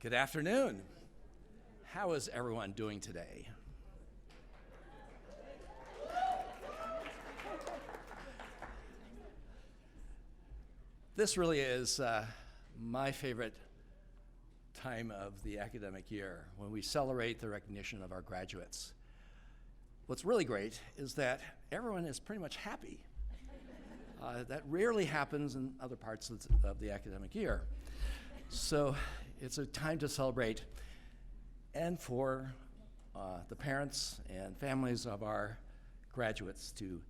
Good afternoon. How is everyone doing today? This really is my favorite time of the academic year, when we celebrate the recognition of our graduates. What's really great is that everyone is pretty much happy. That rarely happens in other parts of the academic year. So it's a time to celebrate, and for the parents and families of our graduates to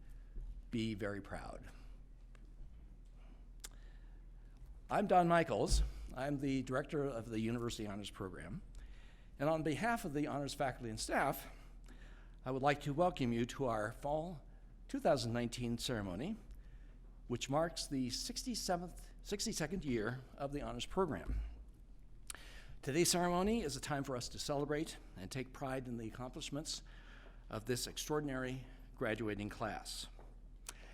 be very proud. I'm Don Michaels. I'm the director of the University Honors Program. And on behalf of the honors faculty and staff, I would like to welcome you to our fall 2019 ceremony, which marks the 62nd year of the honors program. Today's ceremony is a time for us to celebrate and take pride in the accomplishments of this extraordinary graduating class.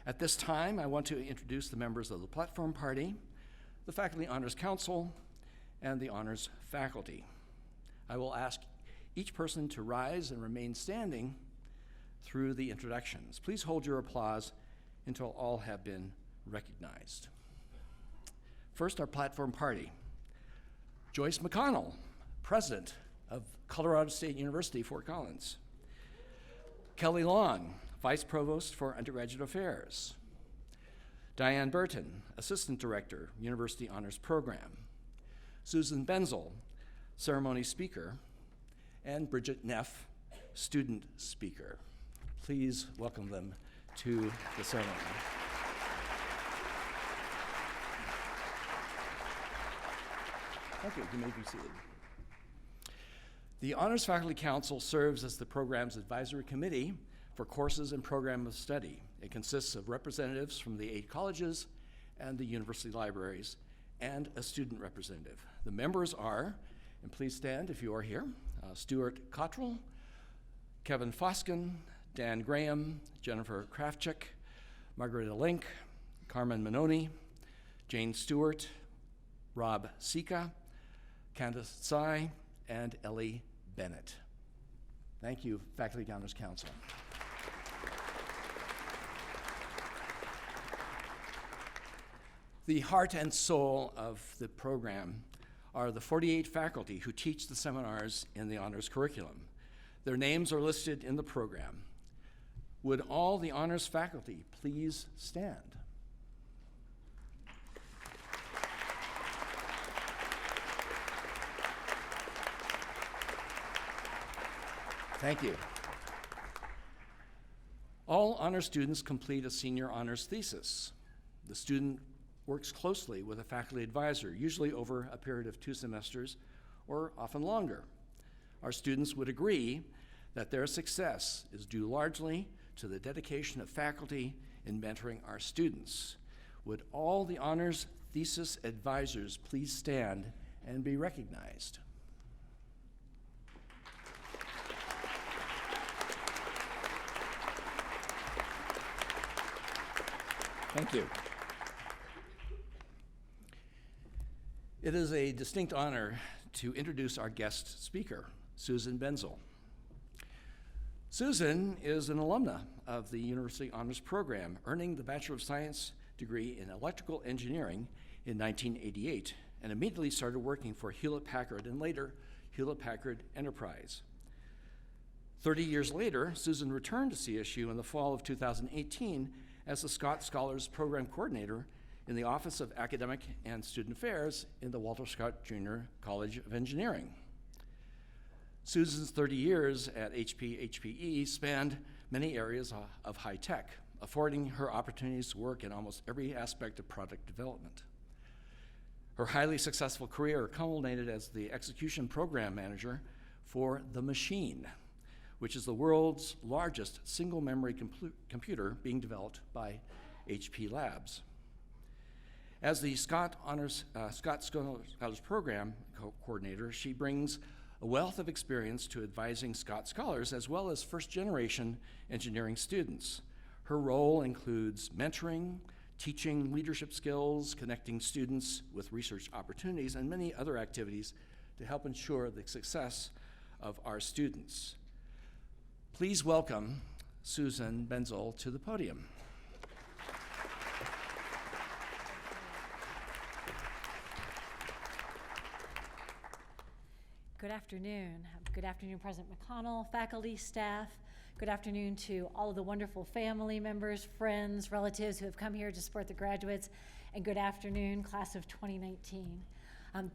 At this time, I want to introduce the members of the Platform Party, the Faculty Honors Council, and the honors faculty. I will ask each person to rise and remain standing through the introductions. Please hold your applause until all have been recognized. First, our Platform Party. Joyce McConnell, President of Colorado State University, Fort Collins. Kelly Long, Vice Provost for Undergraduate Affairs. Diane Burton, Assistant Director, University Honors Program. Susan Benzel, Ceremony Speaker. And Bridgett Neff, Student Speaker. Please welcome them to the ceremony. Thank you. You may be seated. The Honors Faculty Council serves as the program's advisory committee for courses and program of study. It consists of representatives from the 8 colleges and the university libraries, and a student representative. The members are, and please stand if you are here, Stuart Cottrell, Kevin Foskin, Dan Graham, Jennifer Krafchick, Margareta Link, Carmen Manoni, Jane Stewart, Rob Sika, Candace Tsai, and Ellie Bennett. Thank you, Faculty Honors Council. The heart and soul of the program are the 48 faculty who teach the seminars in the honors curriculum. Their names are listed in the program. Would all the honors faculty please stand? Thank you. All honors students complete a senior honors thesis. The student works closely with a faculty advisor, usually over a period of 2 semesters or often longer. Our students would agree that their success is due largely to the dedication of faculty in mentoring our students. Would all the honors thesis advisors please stand and be recognized? Thank you. It is a distinct honor to introduce our guest speaker, Susan Benzel. Susan is an alumna of the University Honors Program, earning the Bachelor of Science degree in Electrical Engineering in 1988, and immediately started working for Hewlett-Packard and later Hewlett-Packard Enterprise. 30 years later, Susan returned to CSU in the fall of 2018 as the Scott Scholars Program Coordinator in the Office of Academic and Student Affairs in the Walter Scott Jr. College of Engineering. Susan's 30 years at HPE spanned many areas of high tech, affording her opportunities to work in almost every aspect of product development. Her highly successful career culminated as the execution program manager for The Machine, which is the world's largest single memory computer being developed by HP Labs. As the Scott Scholars Program Coordinator, she brings a wealth of experience to advising Scott Scholars as well as first-generation engineering students. Her role includes mentoring, teaching leadership skills, connecting students with research opportunities, and many other activities to help ensure the success of our students. Please welcome Susan Benzel to the podium. Good afternoon. Good afternoon, President McConnell, faculty, staff. Good afternoon to all of the wonderful family members, friends, relatives who have come here to support the graduates. And good afternoon, class of 2019.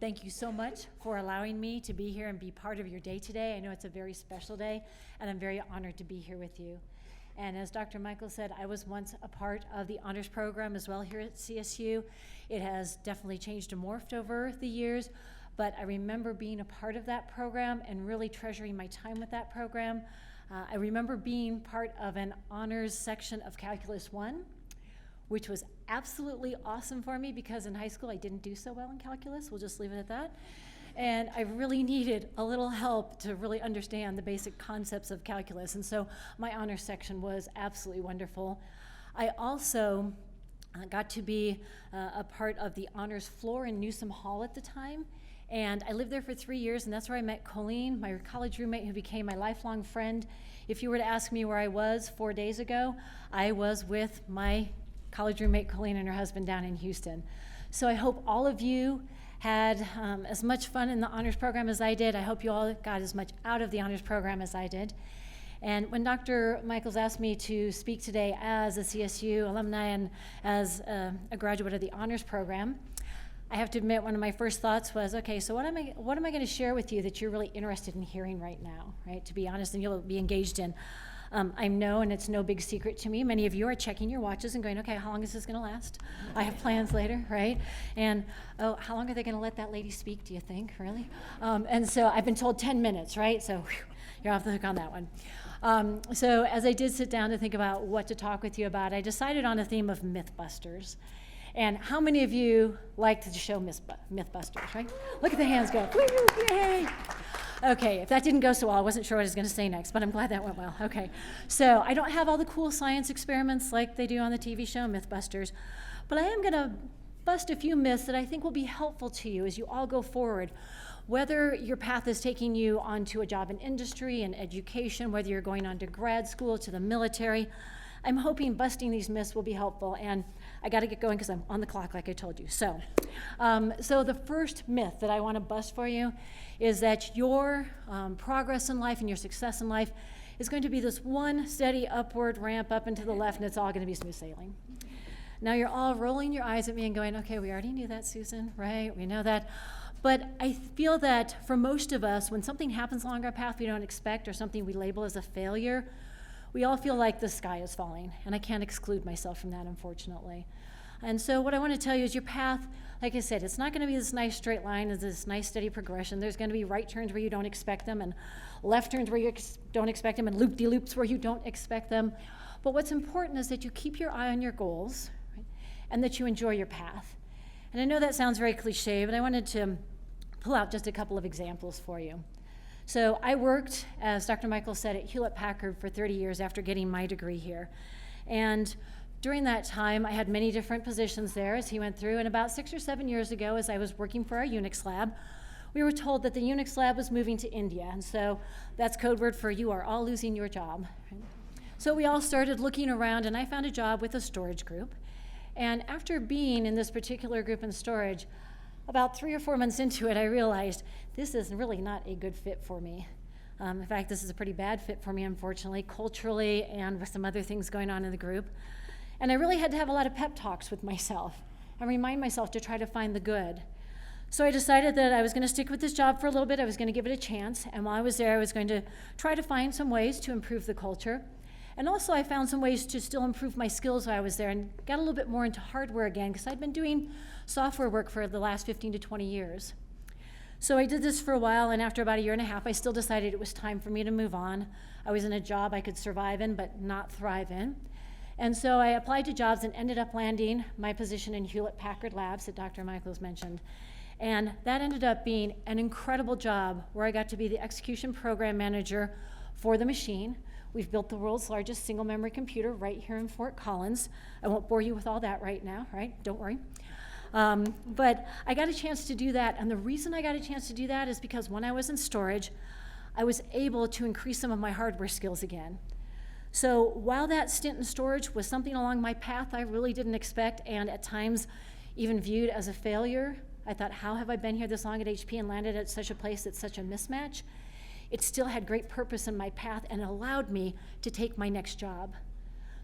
Thank you so much for allowing me to be here and be part of your day today. I know it's a very special day, and I'm very honored to be here with you. And as Dr. Michael said, I was once a part of the honors program as well here at CSU. It has definitely changed and morphed over the years, but I remember being a part of that program and really treasuring my time with that program. I remember being part of an honors section of Calculus 1, which was absolutely awesome for me because in high school I didn't do so well in calculus. We'll just leave it at that. And I really needed a little help to really understand the basic concepts of calculus. And so my honors section was absolutely wonderful. I also got to be a part of the honors floor in Newsom Hall at the time. And I lived there for 3 years, and that's where I met Colleen, my college roommate who became my lifelong friend. If you were to ask me where I was 4 days ago, I was with my college roommate Colleen and her husband down in Houston. So I hope all of you had as much fun in the honors program as I did. I hope you all got as much out of the honors program as I did. And when Dr. Michaels asked me to speak today as a CSU alumni and as a graduate of the honors program, I have to admit, one of my first thoughts was, okay, so what am I going to share with you that you're really interested in hearing right now, right? To be honest, and you'll be engaged in. I know, and it's no big secret to me, many of you are checking your watches and going, okay, how long is this going to last? I have plans later, right? And, oh, how long are they going to let that lady speak, do you think, really? And so I've been told 10 minutes, right? So whew, you're off the hook on that one. So as I did sit down to think about what to talk with you about, I decided on a theme of Mythbusters. And how many of you liked the show Mythbusters, right? Look at the hands go. Woo, yay! Okay, if that didn't go so well, I wasn't sure what I was going to say next, but I'm glad that went well. Okay, so I don't have all the cool science experiments like they do on the TV show Mythbusters, but I am going to bust a few myths that I think will be helpful to you as you all go forward. Whether your path is taking you onto a job in industry and education, whether you're going on to grad school, to the military, I'm hoping busting these myths will be helpful, and I got to get going because I'm on the clock like I told you. So the first myth that I want to bust for you is that your progress in life and your success in life is going to be this one steady upward ramp up and to the left, and it's all going to be smooth sailing. Now you're all rolling your eyes at me and going, okay, we already knew that, Susan, right? We know that. But I feel that for most of us, when something happens along our path we don't expect or something we label as a failure, we all feel like the sky is falling, and I can't exclude myself from that, unfortunately. And so what I want to tell you is your path, like I said, it's not going to be this nice straight line, it's this nice steady progression. There's going to be right turns where you don't expect them, and left turns where you don't expect them, and loop-de-loops where you don't expect them. But what's important is that you keep your eye on your goals, right? And that you enjoy your path. And I know that sounds very cliche, but I wanted to pull out just a couple of examples for you. So I worked, as Dr. Michael said, at Hewlett-Packard for 30 years after getting my degree here. And during that time, I had many different positions there as he went through. And about 6 or 7 years ago, as I was working for our Unix lab, we were told that the Unix lab was moving to India. And so that's code word for you are all losing your job. So we all started looking around, and I found a job with a storage group. And after being in this particular group in storage, about 3 or 4 months into it, I realized this is really not a good fit for me. In fact, this is a pretty bad fit for me, unfortunately, culturally and with some other things going on in the group. And I really had to have a lot of pep talks with myself and remind myself to try to find the good. So I decided that I was going to stick with this job for a little bit. I was going to give it a chance. And while I was there, I was going to try to find some ways to improve the culture. And also I found some ways to still improve my skills while I was there and got a little bit more into hardware again because I'd been doing software work for the last 15 to 20 years. So I did this for a while, and after about 1.5 years, I still decided it was time for me to move on. I was in a job I could survive in but not thrive in. And so I applied to jobs and ended up landing my position in Hewlett-Packard Labs that Dr. Michaels mentioned. And that ended up being an incredible job where I got to be the execution program manager for the machine. We've built the world's largest single memory computer right here in Fort Collins. I won't bore you with all that right now, right? Don't worry. But I got a chance to do that, and the reason I got a chance to do that is because when I was in storage, I was able to increase some of my hardware skills again. So while that stint in storage was something along my path I really didn't expect, and at times even viewed as a failure, I thought, how have I been here this long at HP and landed at such a place that's such a mismatch? It still had great purpose in my path and allowed me to take my next job.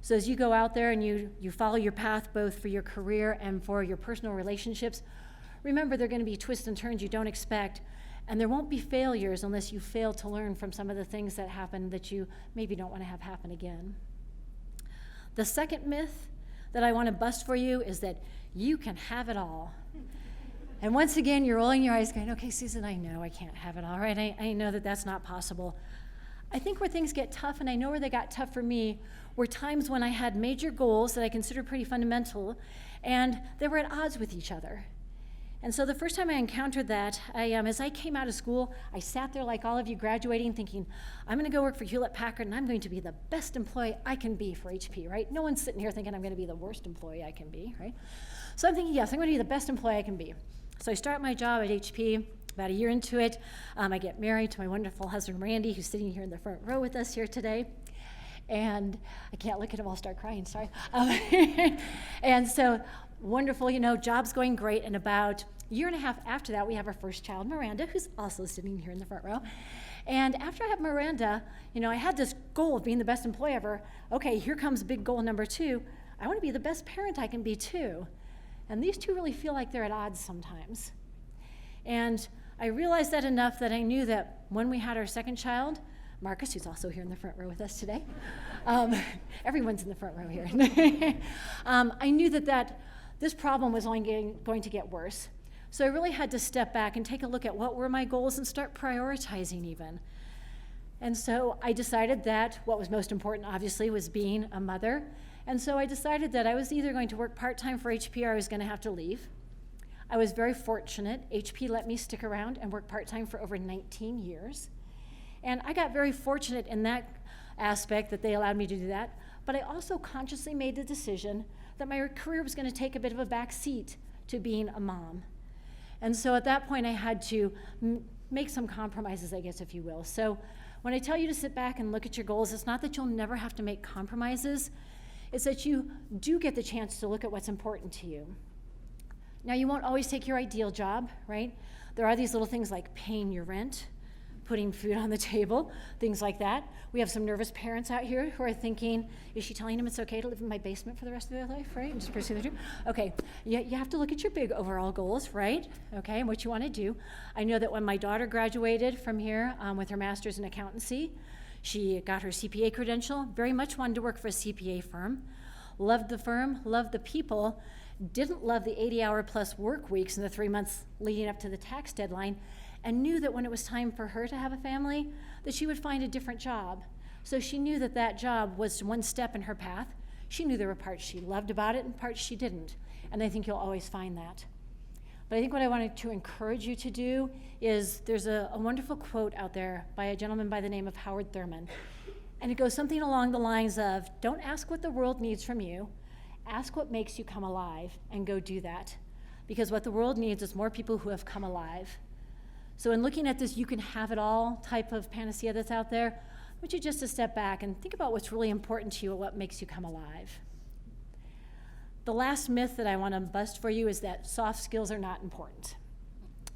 So as you go out there and you follow your path both for your career and for your personal relationships, remember there are going to be twists and turns you don't expect, and there won't be failures unless you fail to learn from some of the things that happen that you maybe don't want to have happen again. The second myth that I want to bust for you is that you can have it all. And once again, you're rolling your eyes going, okay, Susan, I know I can't have it all, right? I know that that's not possible. I think where things get tough, and I know where they got tough for me, were times when I had major goals that I considered pretty fundamental, and they were at odds with each other. And so the first time I encountered that, as I came out of school, I sat there like all of you graduating thinking, I'm gonna go work for Hewlett-Packard and I'm going to be the best employee I can be for HP, right? No one's sitting here thinking I'm gonna be the worst employee I can be, right? So I'm thinking, yes, I'm gonna be the best employee I can be. So I start my job at HP, about a year into it. I get married to my wonderful husband, Randy, who's sitting here in the front row with us here today. And I can't look at him, I'll start crying, sorry. And so, wonderful, job's going great. And about a year and a half after that, we have our first child, Miranda, who's also sitting here in the front row. And after I have Miranda, I had this goal of being the best employee ever. Okay, here comes big goal number 2. I want to be the best parent I can be too. And these two really feel like they're at odds sometimes. And I realized that enough that I knew that when we had our second child, Marcus, who's also here in the front row with us today, everyone's in the front row here. I knew that this problem was only going to get worse. So I really had to step back and take a look at what were my goals and start prioritizing even. And so I decided that what was most important, obviously, was being a mother. And so I decided that I was either going to work part-time for HP or I was going to have to leave. I was very fortunate. HP let me stick around and work part-time for over 19 years. And I got very fortunate in that aspect that they allowed me to do that. But I also consciously made the decision that my career was going to take a bit of a back seat to being a mom. And so at that point, I had to make some compromises, I guess, if you will. So when I tell you to sit back and look at your goals, it's not that you'll never have to make compromises. It's that you do get the chance to look at what's important to you. Now, you won't always take your ideal job, right? There are these little things like paying your rent, putting food on the table, things like that. We have some nervous parents out here who are thinking, is she telling them it's okay to live in my basement for the rest of their life, right? And just pursue their dream? Okay, you have to look at your big overall goals, right? Okay, and what you want to do. I know that when my daughter graduated from here with her master's in accountancy, she got her CPA credential, very much wanted to work for a CPA firm, loved the people, didn't love the 80-hour plus work weeks in the 3 months leading up to the tax deadline, and knew that when it was time for her to have a family, that she would find a different job. So she knew that that job was one step in her path. She knew there were parts she loved about it and parts she didn't. And I think you'll always find that. But I think what I wanted to encourage you to do is there's a wonderful quote out there by a gentleman by the name of Howard Thurman. And it goes something along the lines of, don't ask what the world needs from you, ask what makes you come alive, and go do that. Because what the world needs is more people who have come alive. So in looking at this you can have it all type of panacea that's out there, I want you just to step back and think about what's really important to you and what makes you come alive. The last myth that I want to bust for you is that soft skills are not important.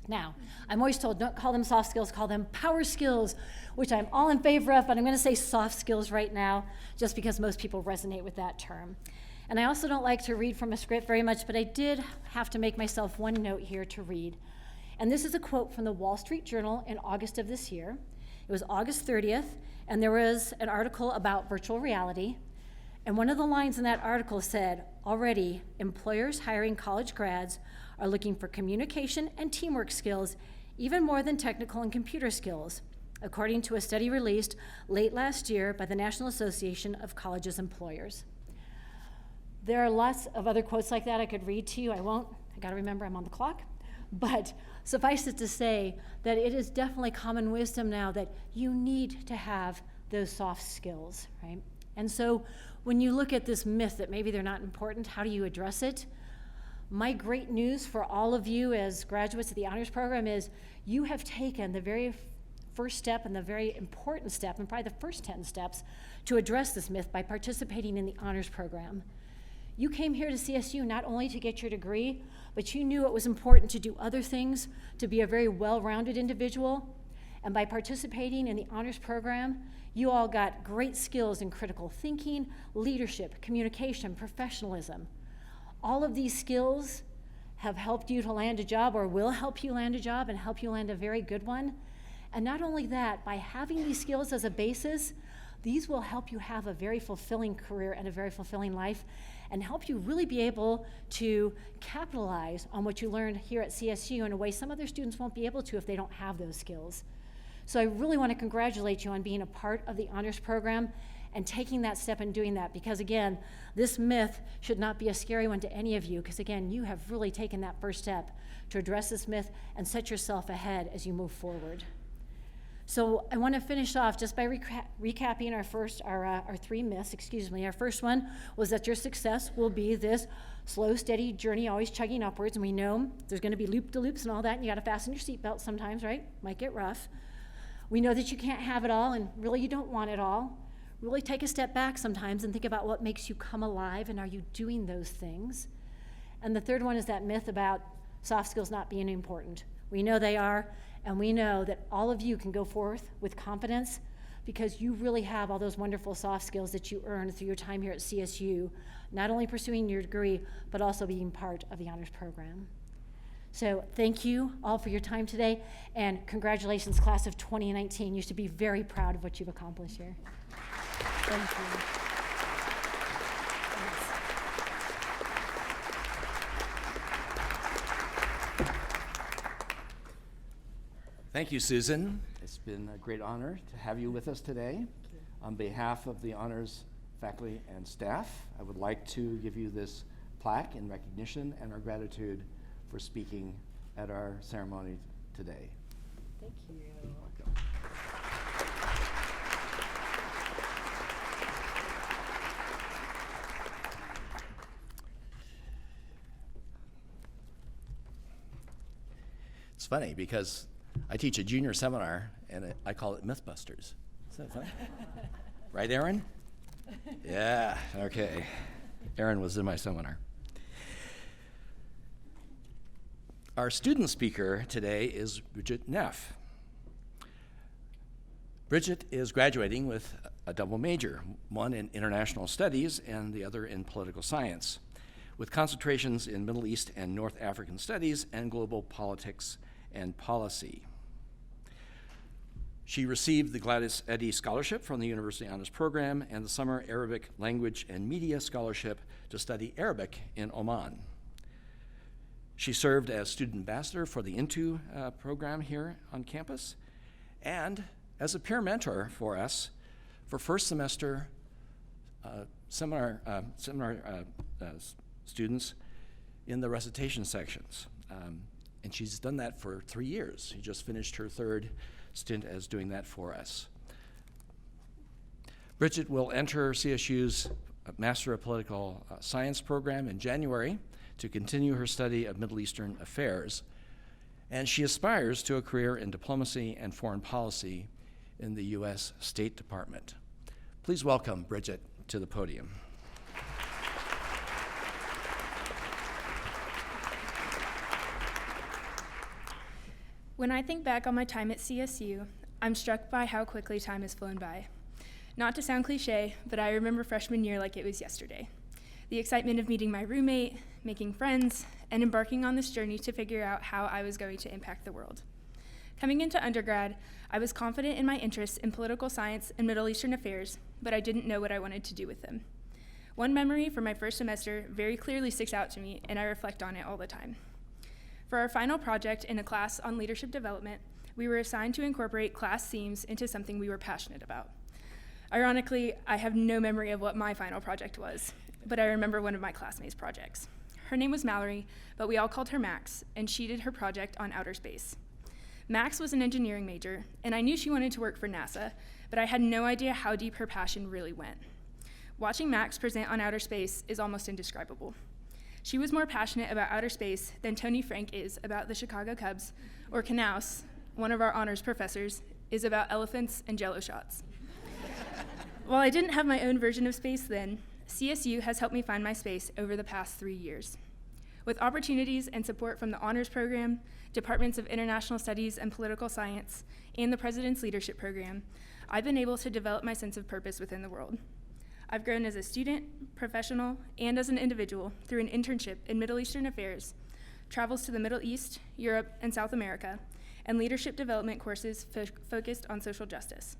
Now, I'm always told, don't call them soft skills, call them power skills, which I'm all in favor of, but I'm going to say soft skills right now, just because most people resonate with that term. And I also don't like to read from a script very much, but I did have to make myself one note here to read. And this is a quote from the Wall Street Journal in August of this year. It was August 30th, and there was an article about virtual reality. And one of the lines in that article said, already, employers hiring college grads are looking for communication and teamwork skills, even more than technical and computer skills, according to a study released late last year by the National Association of Colleges Employers. There are lots of other quotes like that I could read to you. I won't. I gotta remember I'm on the clock. But suffice it to say that it is definitely common wisdom now that you need to have those soft skills, right? And so when you look at this myth that maybe they're not important, how do you address it? My great news for all of you as graduates of the honors program is you have taken the very first step and the very important step, and probably the first 10 steps, to address this myth by participating in the honors program. You came here to CSU not only to get your degree, but you knew it was important to do other things, to be a very well-rounded individual. And by participating in the honors program, you all got great skills in critical thinking, leadership, communication, professionalism. All of these skills have helped you to land a job, or will help you land a job and help you land a very good one. And not only that, by having these skills as a basis, these will help you have a very fulfilling career and a very fulfilling life, and help you really be able to capitalize on what you learned here at CSU in a way some other students won't be able to if they don't have those skills. So I really want to congratulate you on being a part of the honors program and taking that step and doing that, because again, this myth should not be a scary one to any of you, because again, you have really taken that first step to address this myth and set yourself ahead as you move forward. So I want to finish off just by recapping our three myths. Our first one was that your success will be this slow, steady journey, always chugging upwards. And we know there's going to be loop-de-loops and all that, and you got to fasten your seatbelt sometimes, right? Might get rough. We know that you can't have it all, and really you don't want it all. Really take a step back sometimes and think about what makes you come alive, and are you doing those things? And the third one is that myth about soft skills not being important. We know they are. And we know that all of you can go forth with confidence because you really have all those wonderful soft skills that you earned through your time here at CSU, not only pursuing your degree, but also being part of the honors program. So thank you all for your time today, and congratulations, class of 2019. You should be very proud of what you've accomplished here. Thank you. Thank you, Susan. It's been a great honor to have you with us today. On behalf of the honors faculty and staff, I would like to give you this plaque in recognition and our gratitude for speaking at our ceremony today. Thank you. You're welcome. It's funny because I teach a junior seminar, and I call it Mythbusters. Is that funny? Right, Aaron? Yeah, okay. Aaron was in my seminar. Our student speaker today is Bridgett Neff. Bridgett is graduating with a double major, one in international studies and the other in political science, with concentrations in Middle East and North African studies and global politics and policy. She received the Gladys Eddy Scholarship from the University Honors Program and the Summer Arabic Language and Media Scholarship to study Arabic in Oman. She served as student ambassador for the INTU program here on campus, and as a peer mentor for us for first semester seminar students in the recitation sections. And she's done that for 3 years. She just finished her third stint as doing that for us. Bridgett will enter CSU's Master of Political Science program in January to continue her study of Middle Eastern affairs, and she aspires to a career in diplomacy and foreign policy in the U.S. State Department. Please welcome Bridgett to the podium. When I think back on my time at CSU, I'm struck by how quickly time has flown by. Not to sound cliche, but I remember freshman year like it was yesterday. The excitement of meeting my roommate, making friends, and embarking on this journey to figure out how I was going to impact the world. Coming into undergrad, I was confident in my interests in political science and Middle Eastern affairs, but I didn't know what I wanted to do with them. One memory from my first semester very clearly sticks out to me, and I reflect on it all the time. For our final project in a class on leadership development, we were assigned to incorporate class themes into something we were passionate about. Ironically, I have no memory of what my final project was, but I remember one of my classmates' projects. Her name was Mallory, but we all called her Max, and she did her project on outer space. Max was an engineering major, and I knew she wanted to work for NASA, but I had no idea how deep her passion really went. Watching Max present on outer space is almost indescribable. She was more passionate about outer space than Tony Frank is about the Chicago Cubs, or Knaus, one of our honors professors, is about elephants and Jell-O shots. While I didn't have my own version of space then, CSU has helped me find my space over the past 3 years. With opportunities and support from the Honors Program, Departments of International Studies and Political Science, and the President's Leadership Program, I've been able to develop my sense of purpose within the world. I've grown as a student, professional, and as an individual through an internship in Middle Eastern Affairs, travels to the Middle East, Europe, and South America, and leadership development courses focused on social justice.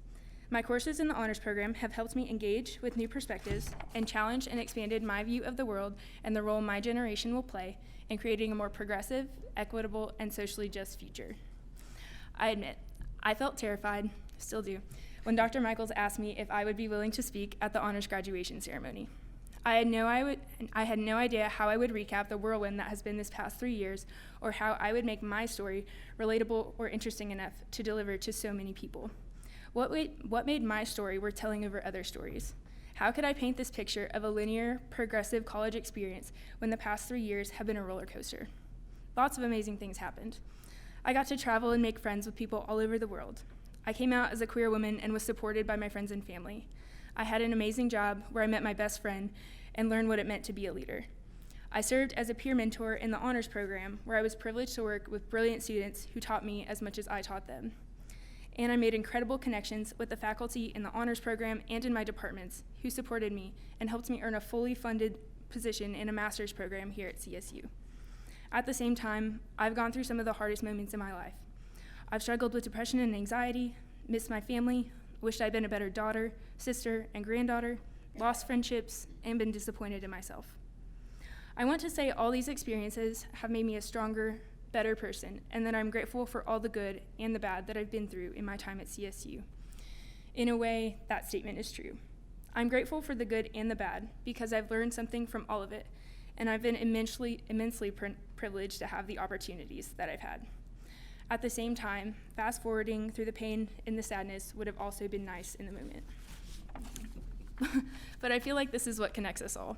My courses in the Honors Program have helped me engage with new perspectives and challenged and expanded my view of the world and the role my generation will play in creating a more progressive, equitable, and socially just future. I admit, I felt terrified, still do, when Dr. Michaels asked me if I would be willing to speak at the honors graduation ceremony. I had no idea how I would recap the whirlwind that has been this past 3 years, or how I would make my story relatable or interesting enough to deliver to so many people. What made my story worth telling over other stories? How could I paint this picture of a linear, progressive college experience when the past 3 years have been a roller coaster? Lots of amazing things happened. I got to travel and make friends with people all over the world. I came out as a queer woman and was supported by my friends and family. I had an amazing job where I met my best friend and learned what it meant to be a leader. I served as a peer mentor in the Honors Program, where I was privileged to work with brilliant students who taught me as much as I taught them. And I made incredible connections with the faculty in the Honors Program and in my departments who supported me and helped me earn a fully funded position in a master's program here at CSU. At the same time, I've gone through some of the hardest moments in my life. I've struggled with depression and anxiety, missed my family, wished I'd been a better daughter, sister, and granddaughter, lost friendships, and been disappointed in myself. I want to say all these experiences have made me a stronger, better person, and that I'm grateful for all the good and the bad that I've been through in my time at CSU. In a way, that statement is true. I'm grateful for the good and the bad because I've learned something from all of it, and I've been immensely privileged to have the opportunities that I've had. At the same time, fast forwarding through the pain and the sadness would have also been nice in the moment. But I feel like this is what connects us all.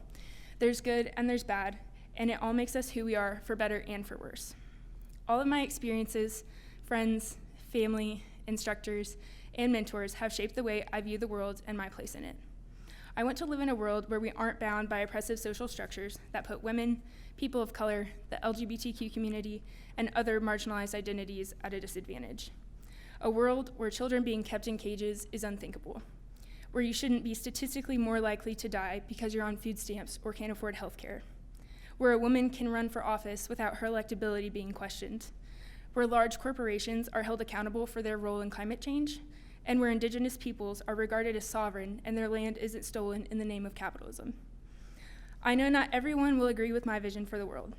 There's good and there's bad, and it all makes us who we are, for better and for worse. All of my experiences, friends, family, instructors, and mentors have shaped the way I view the world and my place in it. I want to live in a world where we aren't bound by oppressive social structures that put women, people of color, the LGBTQ community, and other marginalized identities at a disadvantage. A world where children being kept in cages is unthinkable, where you shouldn't be statistically more likely to die because you're on food stamps or can't afford health care, where a woman can run for office without her electability being questioned, where large corporations are held accountable for their role in climate change, and where indigenous peoples are regarded as sovereign and their land isn't stolen in the name of capitalism. I know not everyone will agree with my vision for the world,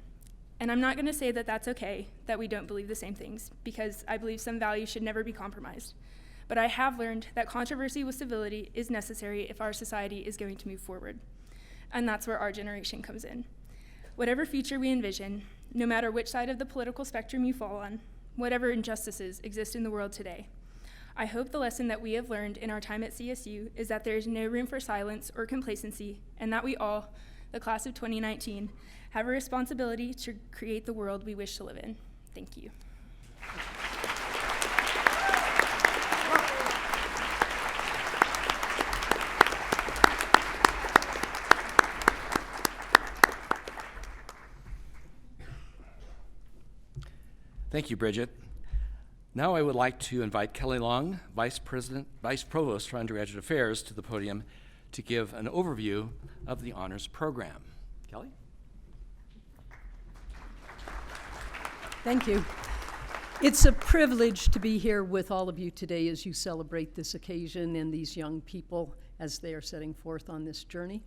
and I'm not going to say that that's okay, that we don't believe the same things, because I believe some values should never be compromised. But I have learned that controversy with civility is necessary if our society is going to move forward, and that's where our generation comes in. Whatever future we envision, no matter which side of the political spectrum you fall on, whatever injustices exist in the world today, I hope the lesson that we have learned in our time at CSU is that there is no room for silence or complacency, and that we all, the class of 2019, have a responsibility to create the world we wish to live in. Thank you. Thank you, Bridgett. Now I would like to invite Kelly Long, Vice Provost for Undergraduate Affairs, to the podium to give an overview of the honors program. Kelly? Thank you. It's a privilege to be here with all of you today as you celebrate this occasion and these young people as they are setting forth on this journey.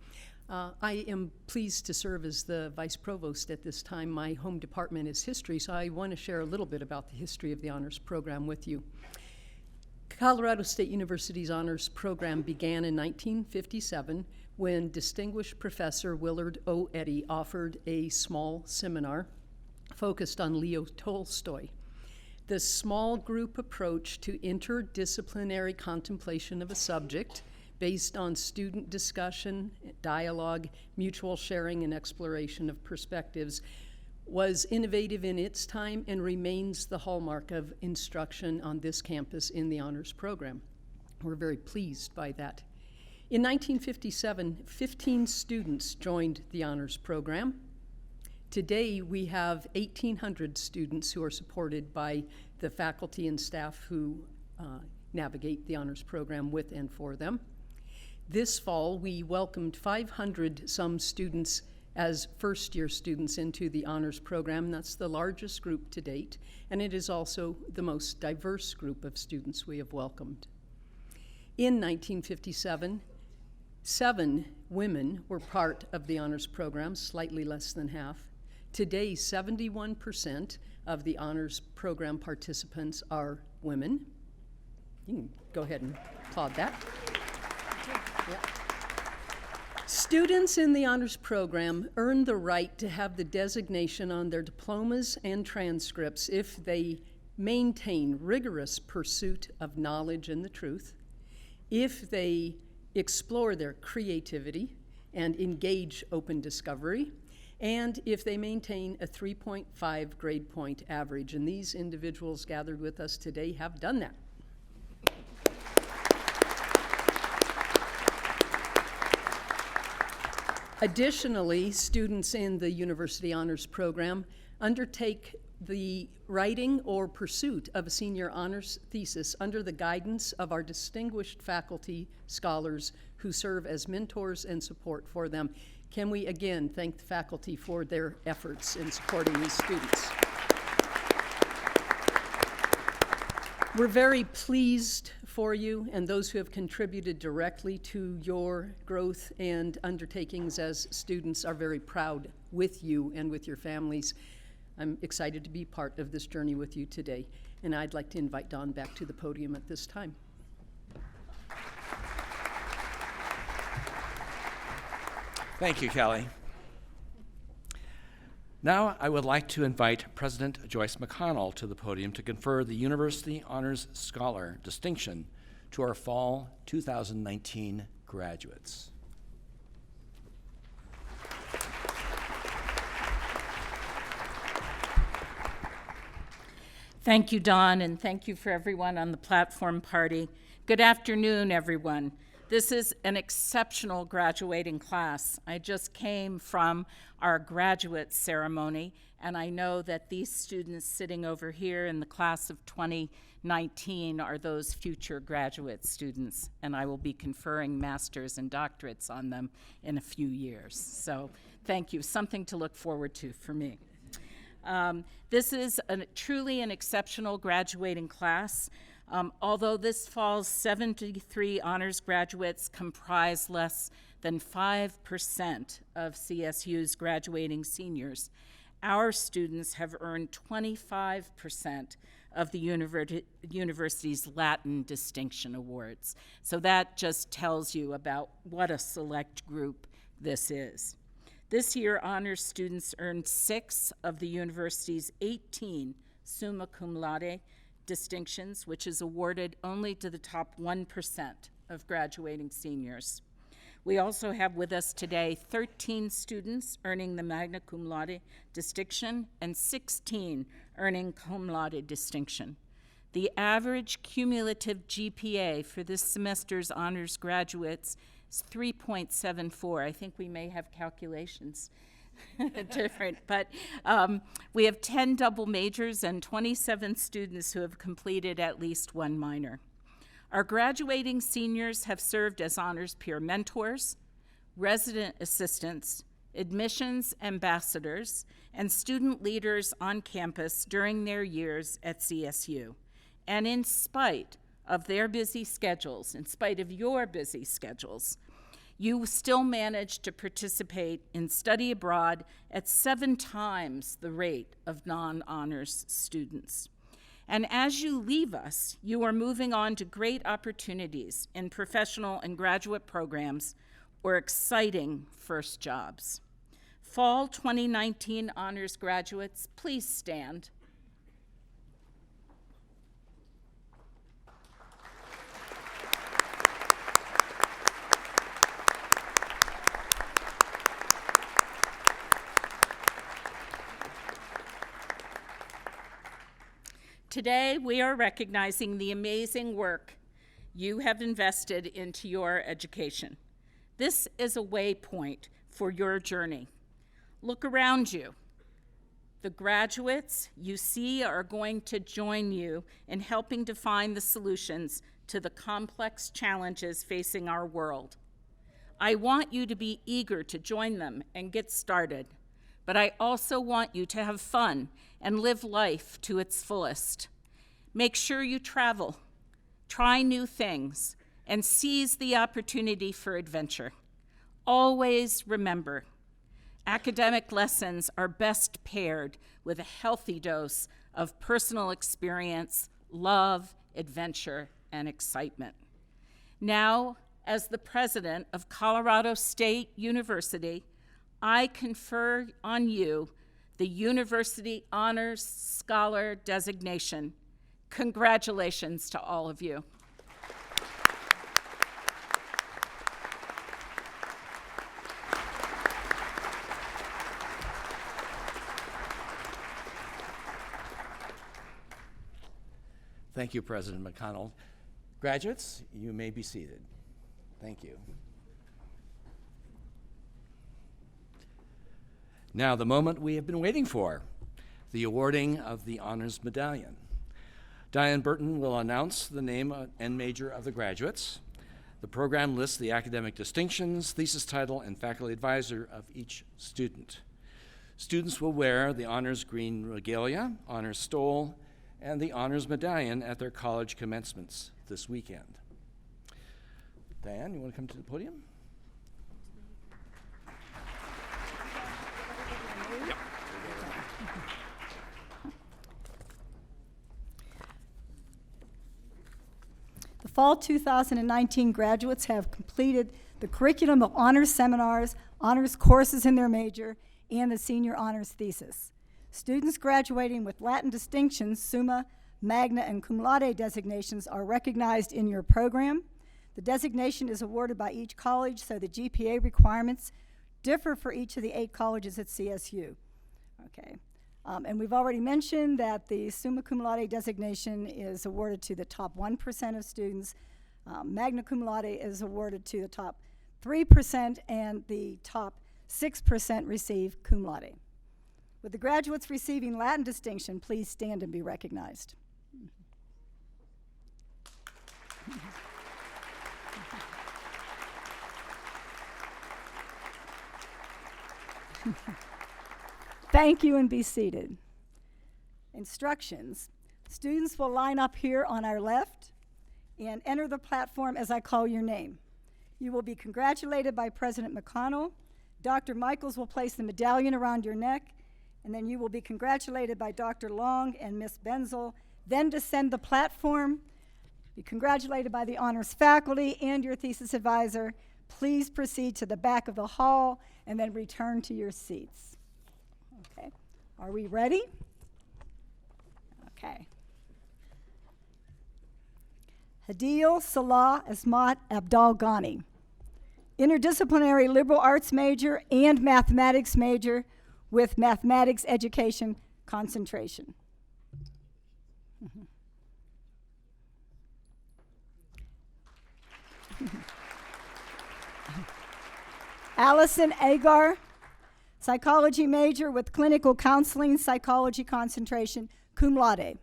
I am pleased to serve as the Vice Provost at this time. My home department is history, so I want to share a little bit about the history of the honors program with you. Colorado State University's honors program began in 1957 when distinguished Professor Willard O. Eddy offered a small seminar focused on Leo Tolstoy. The small group approach to interdisciplinary contemplation of a subject based on student discussion, dialogue, mutual sharing, and exploration of perspectives, was innovative in its time and remains the hallmark of instruction on this campus in the honors program. We're very pleased by that. In 1957, 15 students joined the honors program. Today, we have 1,800 students who are supported by the faculty and staff who navigate the honors program with and for them. This fall, we welcomed 500 some students as first-year students into the honors program. That's the largest group to date, and it is also the most diverse group of students we have welcomed. In 1957, 7 women were part of the honors program, slightly less than half. Today, 71% of the honors program participants are women. You can go ahead and applaud that. Yeah. Students in the honors program earn the right to have the designation on their diplomas and transcripts if they maintain rigorous pursuit of knowledge and the truth, if they explore their creativity and engage open discovery, and if they maintain a 3.5 grade point average. And these individuals gathered with us today have done that. Additionally, students in the University Honors Program undertake the writing or pursuit of a senior honors thesis under the guidance of our distinguished faculty scholars who serve as mentors and support for them. Can we again thank the faculty for their efforts in supporting these students? We're very pleased for you and those who have contributed directly to your growth and undertakings as students are very proud with you and with your families. I'm excited to be part of this journey with you today, and I'd like to invite Dawn back to the podium at this time. Thank you, Kelly. Now I would like to invite President Joyce McConnell to the podium to confer the University Honors Scholar distinction to our fall 2019 graduates. Thank you, Dawn, and thank you for everyone on the platform party. Good afternoon, everyone. This is an exceptional graduating class. I just came from our graduate ceremony, and I know that these students sitting over here in the class of 2019 are those future graduate students, and I will be conferring masters and doctorates on them in a few years. So thank you, something to look forward to for me. This is truly an exceptional graduating class. Although this fall's 73 honors graduates comprise less than 5% of CSU's graduating seniors, our students have earned 25% of the university's Latin Distinction Awards. So that just tells you about what a select group this is. This year, honors students earned 6 of the university's 18 summa cum laude distinctions, which is awarded only to the top 1% of graduating seniors. We also have with us today 13 students earning the magna cum laude distinction and 16 earning cum laude distinction. The average cumulative GPA for this semester's honors graduates is 3.74. I think we may have calculations different, but we have 10 double majors and 27 students who have completed at least one minor. Our graduating seniors have served as honors peer mentors, resident assistants, admissions ambassadors, and student leaders on campus during their years at CSU. And in spite of their busy schedules, in spite of your busy schedules, you still managed to participate in study abroad at 7 times the rate of non-honors students. And as you leave us, you are moving on to great opportunities in professional and graduate programs or exciting first jobs. Fall 2019 honors graduates, please stand. Today, we are recognizing the amazing work you have invested into your education. This is a waypoint for your journey. Look around you. The graduates you see are going to join you in helping to find the solutions to the complex challenges facing our world. I want you to be eager to join them and get started, but I also want you to have fun and live life to its fullest. Make sure you travel, try new things, and seize the opportunity for adventure. Always remember, academic lessons are best paired with a healthy dose of personal experience, love, adventure, and excitement. Now, as the president of Colorado State University, I confer on you the University Honors Scholar designation. Congratulations to all of you. Thank you, President McConnell. Graduates, you may be seated. Thank you. Now, the moment we have been waiting for, the awarding of the Honors Medallion. Diane Burton will announce the name and major of the graduates. The program lists the academic distinctions, thesis title, and faculty advisor of each student. Students will wear the Honors Green Regalia, Honors Stole, and the Honors Medallion at their college commencements this weekend. Diane, you want to come to the podium? Yep. The fall 2019 graduates have completed the curriculum of honors seminars, honors courses in their major, and the senior honors thesis. Students graduating with Latin distinctions, summa, magna, and cum laude designations are recognized in your program. The designation is awarded by each college, so the GPA requirements differ for each of the 8 colleges at CSU. Okay. And we've already mentioned that the summa cum laude designation is awarded to the top 1% of students. Magna cum laude is awarded to the top 3%, and the top 6% receive cum laude. With the graduates receiving Latin distinction, please stand and be recognized. Thank you, and be seated. Instructions. Students will line up here on our left and enter the platform as I call your name. You will be congratulated by President McConnell. Dr. Michaels will place the medallion around your neck, and then you will be congratulated by Dr. Long and Miss Benzel. Then descend the platform, be congratulated by the honors faculty and your thesis advisor. Please proceed to the back of the hall and then return to your seats. Okay, are we ready? Okay. Hadil Salah Asmat Abdal Ghani, interdisciplinary liberal arts major and mathematics major with mathematics education concentration. Allison Agar, psychology major with clinical counseling psychology concentration, cum laude.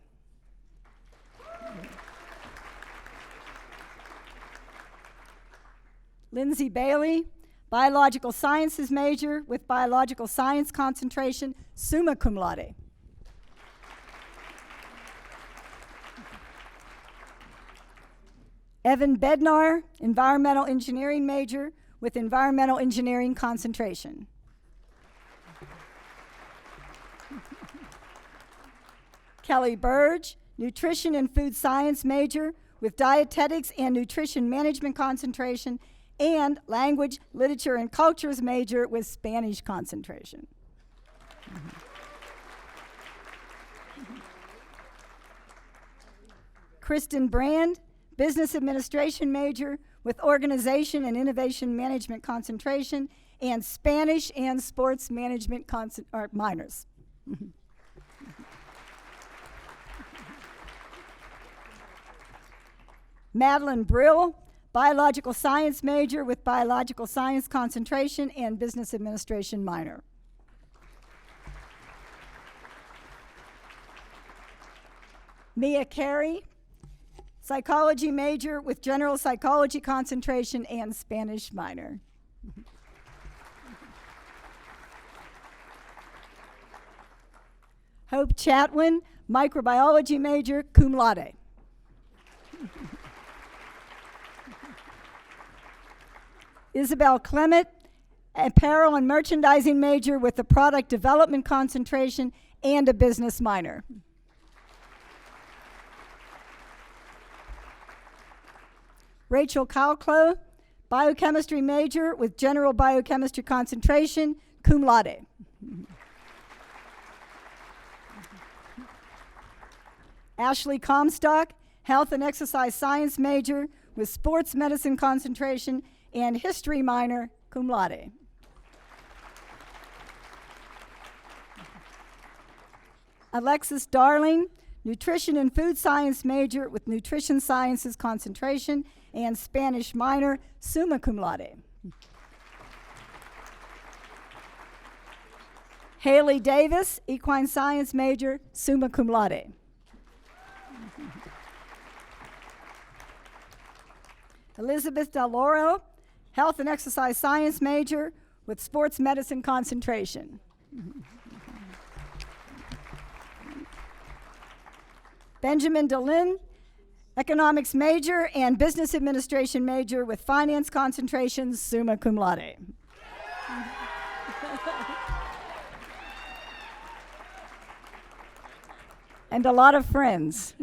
Lindsay Bailey, biological sciences major with biological science concentration, summa cum laude. Evan Bednar, environmental engineering major with environmental engineering concentration. Kelly Burge, nutrition and food science major with dietetics and nutrition management concentration, and language, literature, and cultures major with Spanish concentration. Kristen Brand, business administration major with organization and innovation management concentration, and Spanish and sports management minors. Madeline Brill, biological science major with biological science concentration and business administration minor. Mia Carey, psychology major with general psychology concentration and Spanish minor. Hope Chatwin, microbiology major, cum laude. Isabel Clement, apparel and merchandising major with a product development concentration and a business minor. Rachel Calclo, biochemistry major with general biochemistry concentration, cum laude. Ashley Comstock, health and exercise science major with sports medicine concentration and history minor, cum laude. Alexis Darling, nutrition and food science major with nutrition sciences concentration and Spanish minor, summa cum laude. Haley Davis, equine science major, summa cum laude. Elizabeth Del Oro, health and exercise science major with sports medicine concentration. Benjamin DeLynn, economics major and business administration major with finance concentration, summa cum laude. And a lot of friends.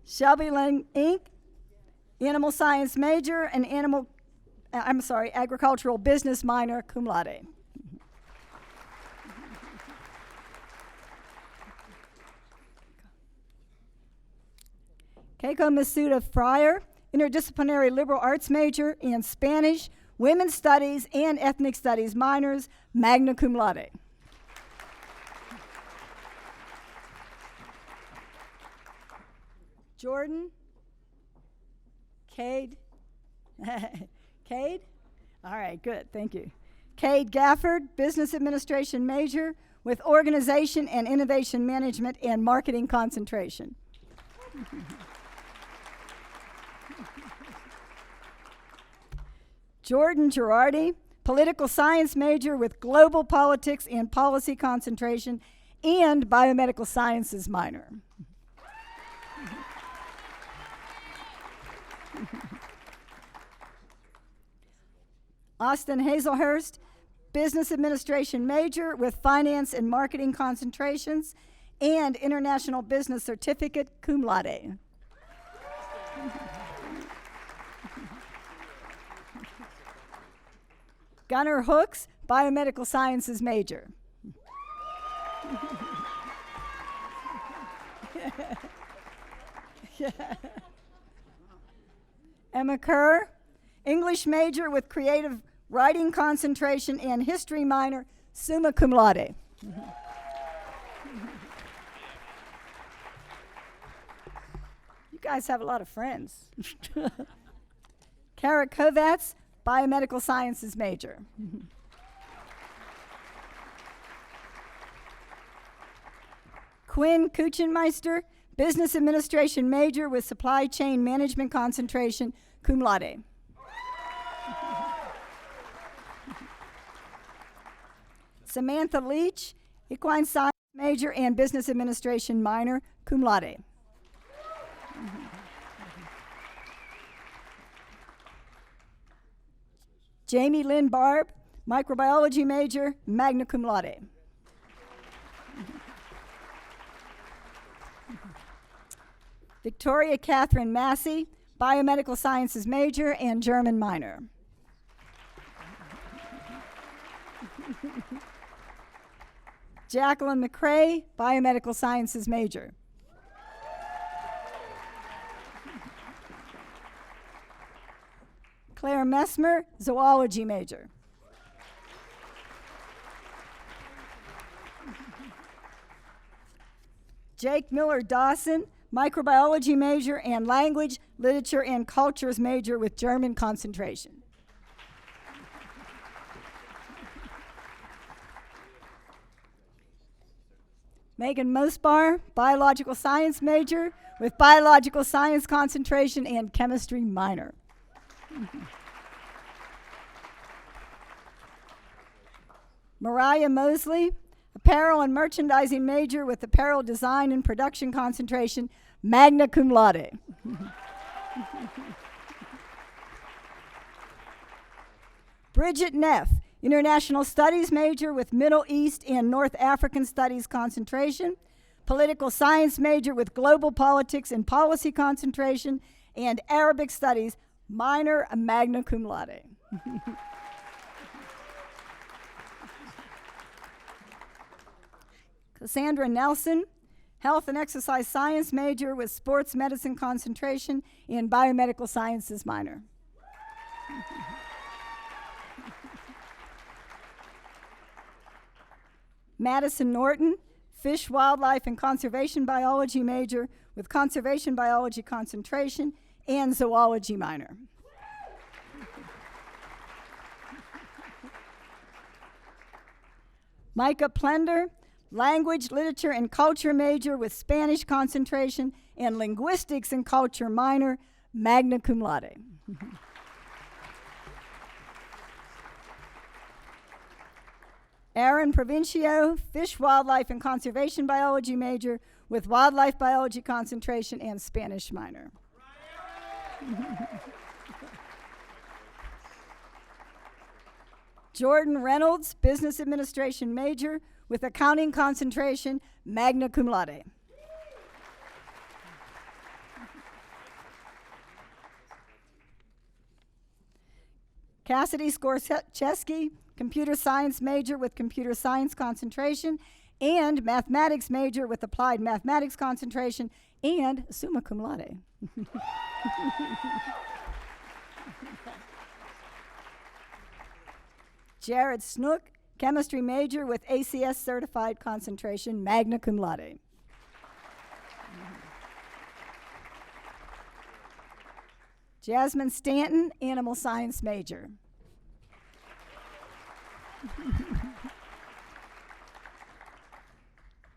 Shelby Lang Inc., animal science major and agricultural business minor, cum laude. Keiko Masuda Fryer, interdisciplinary liberal arts major in Spanish, women's studies, and ethnic studies minors, magna cum laude. Jordan, Cade, Cade? All right, good, thank you. Cade Gafford, business administration major with organization and innovation management and marketing concentration. Jordan Girardi, political science major with global politics and policy concentration and biomedical sciences minor. Austin Hazelhurst, business administration major with finance and marketing concentrations and international business certificate, cum laude. Gunnar Hooks, biomedical sciences major. Emma Kerr, English major with creative writing concentration and history minor, summa cum laude. You guys have a lot of friends. Kara Kovatz, biomedical sciences major. Quinn Kuchenmeister, business administration major with supply chain management concentration, cum laude. Samantha Leach, equine science major and business administration minor, cum laude. Jamie Lynn Barb, microbiology major, magna cum laude. Victoria Catherine Massey, biomedical sciences major and German minor. Jacqueline McCrae, biomedical sciences major. Claire Messmer, zoology major. Jake Miller Dawson, microbiology major, and language, literature, and cultures major with German concentration. Megan Mosbar, biological science major with biological science concentration and chemistry minor. Mariah Mosley, apparel and merchandising major with apparel design and production concentration, magna cum laude. Bridgett Neff, international studies major with Middle East and North African studies concentration, political science major with global politics and policy concentration, and Arabic studies minor, magna cum laude. Cassandra Nelson, health and exercise science major with sports medicine concentration and biomedical sciences minor. Madison Norton, fish, wildlife, and conservation biology major with conservation biology concentration and zoology minor. Micah Plender, language, literature, and culture major with Spanish concentration and linguistics and culture minor, magna cum laude. Aaron Provincio, fish, wildlife, and conservation biology major with wildlife biology concentration and Spanish minor. Jordan Reynolds, business administration major with accounting concentration, magna cum laude. Cassidy Skorcheski, computer science major with computer science concentration and mathematics major with applied mathematics concentration and summa cum laude. Jared Snook, chemistry major with ACS certified concentration, magna cum laude. Jasmine Stanton, animal science major.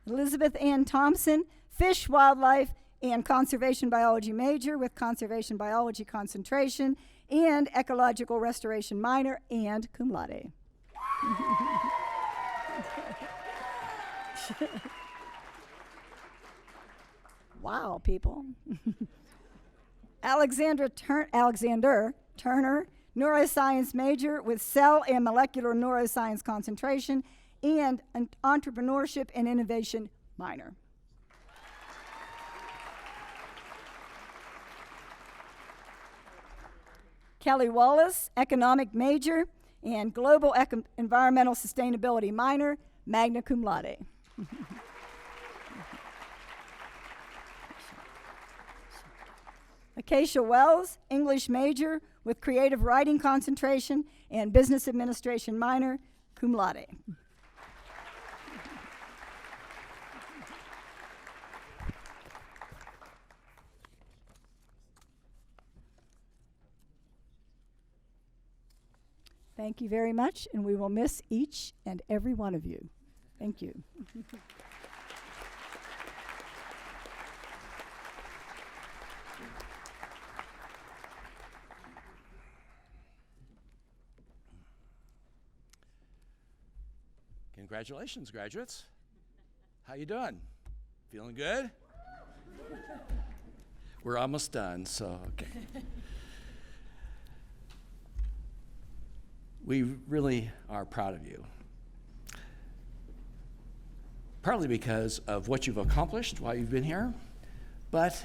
Elizabeth Ann Thompson, fish, wildlife, and conservation biology major with conservation biology concentration and ecological restoration minor and cum laude. Wow, people. Alexander Turner, neuroscience major with cell and molecular neuroscience concentration and an entrepreneurship and innovation minor. Kelly Wallace, economic major and global environmental sustainability minor, magna cum laude. Acacia Wells, English major with creative writing concentration and business administration minor, cum laude. Thank you very much, and we will miss each and every one of you. Thank you. Congratulations, graduates. How you doing? Feeling good? We're almost done, so okay. We really are proud of you. Partly because of what you've accomplished while you've been here, but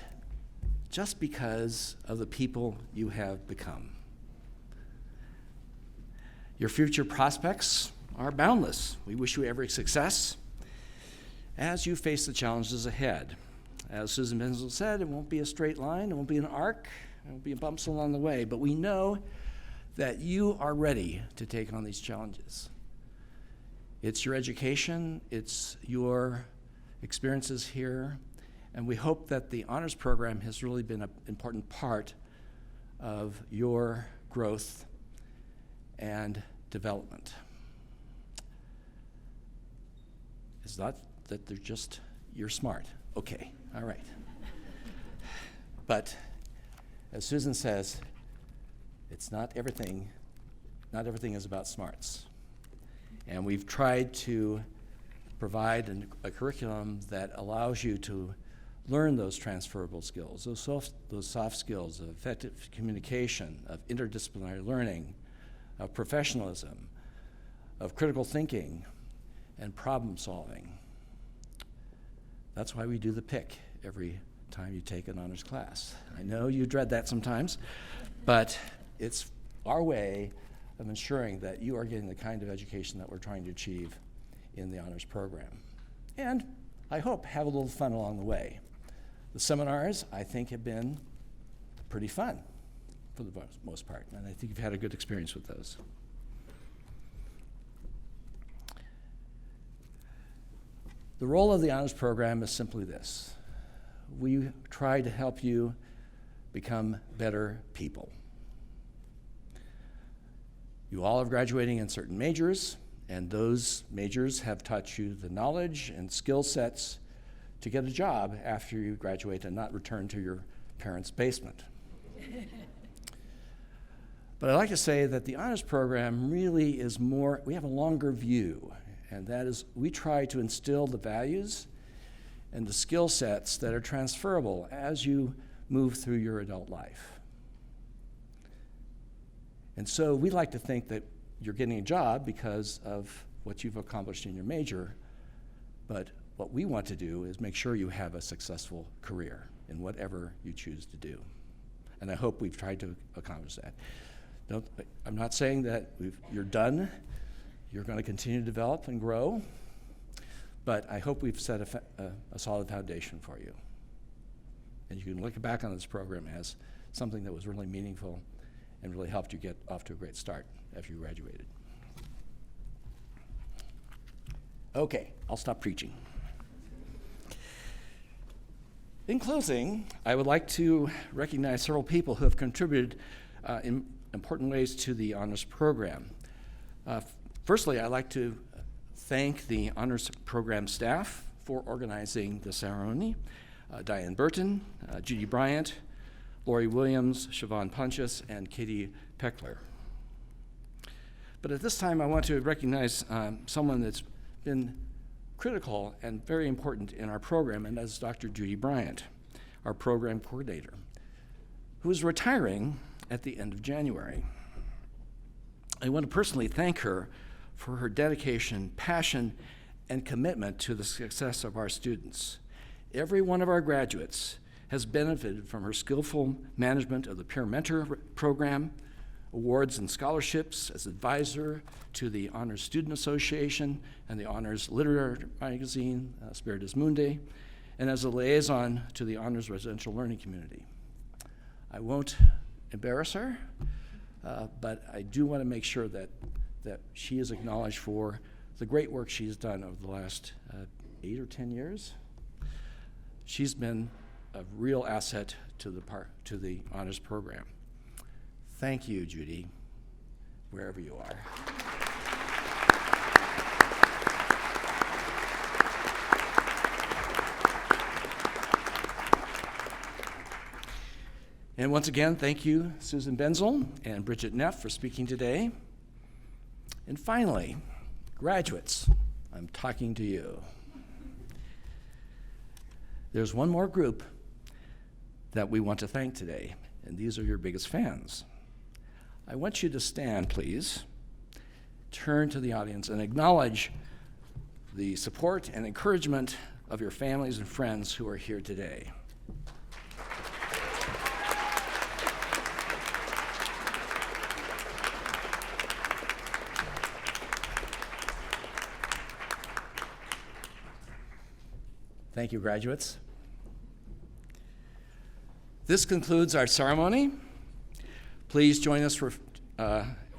just because of the people you have become. Your future prospects are boundless. We wish you every success as you face the challenges ahead. As Susan Benzel said, it won't be a straight line, it won't be an arc, it won't be bumps along the way, but we know that you are ready to take on these challenges. It's your education, it's your experiences here, And we hope that the honors program has really been an important part of your growth and development. It's not that they're just, you're smart. Okay, all right. But as Susan says, it's not everything is about smarts. And we've tried to provide a curriculum that allows you to learn those transferable skills, those soft skills of effective communication, of interdisciplinary learning, of professionalism, of critical thinking, and problem solving. That's why we do the pick every time you take an honors class. I know you dread that sometimes, but it's our way of ensuring that you are getting the kind of education that we're trying to achieve in the honors program. And I hope have a little fun along the way. The seminars, I think, have been pretty fun for the most part, and I think you've had a good experience with those. The role of the honors program is simply this. We try to help you become better people. You all are graduating in certain majors, and those majors have taught you the knowledge and skill sets to get a job after you graduate and not return to your parents' basement. But I'd like to say that the honors program really is more, we have a longer view, and that is we try to instill the values and the skill sets that are transferable as you move through your adult life. And so we like to think that you're getting a job because of what you've accomplished in your major, but what we want to do is make sure you have a successful career in whatever you choose to do. And I hope we've tried to accomplish that. I'm not saying that you're done. You're going to continue to develop and grow, but I hope we've set a solid foundation for you. And you can look back on this program as something that was really meaningful and really helped you get off to a great start after you graduated. Okay, I'll stop preaching. In closing, I would like to recognize several people who have contributed in important ways to the honors program. Firstly, I'd like to thank the honors program staff for organizing the ceremony. Diane Burton, Judy Bryant, Lori Williams, Siobhan Punchas, and Katie Peckler. But at this time, I want to recognize someone that's been critical and very important in our program, and that's Dr. Judy Bryant, our program coordinator, who is retiring at the end of January. I want to personally thank her for her dedication, passion, and commitment to the success of our students. Every one of our graduates has benefited from her skillful management of the Peer Mentor Program, awards and scholarships as advisor to the Honors Student Association and the Honors Literary Magazine, Spiritus Mundi, and as a liaison to the Honors Residential Learning Community. I won't embarrass her, but I do want to make sure that she is acknowledged for the great work she's done over the last 8 or 10 years. She's been a real asset to the honors program. Thank you, Judy, wherever you are. And once again, thank you, Susan Benzel and Bridgett Neff, for speaking today. And finally, graduates, I'm talking to you. There's one more group that we want to thank today, and these are your biggest fans. I want you to stand, please, turn to the audience, and acknowledge the support and encouragement of your families and friends who are here today. Thank you, graduates. This concludes our ceremony. Please join us for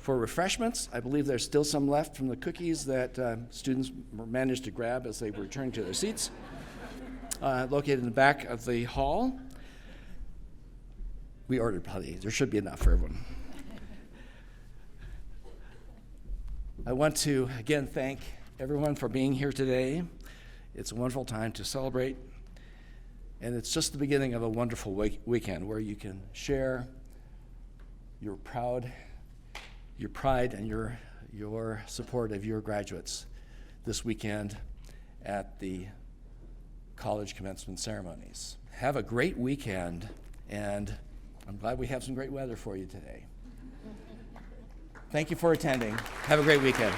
refreshments. I believe there's still some left from the cookies that students managed to grab as they were returning to their seats. located in the back of the hall. We ordered plenty. There should be enough for everyone. I want to again thank everyone for being here today. It's a wonderful time to celebrate, and it's just the beginning of a wonderful weekend where you can share your pride and your support of your graduates this weekend at the college commencement ceremonies. Have a great weekend, and I'm glad we have some great weather for you today. Thank you for attending. Have a great weekend.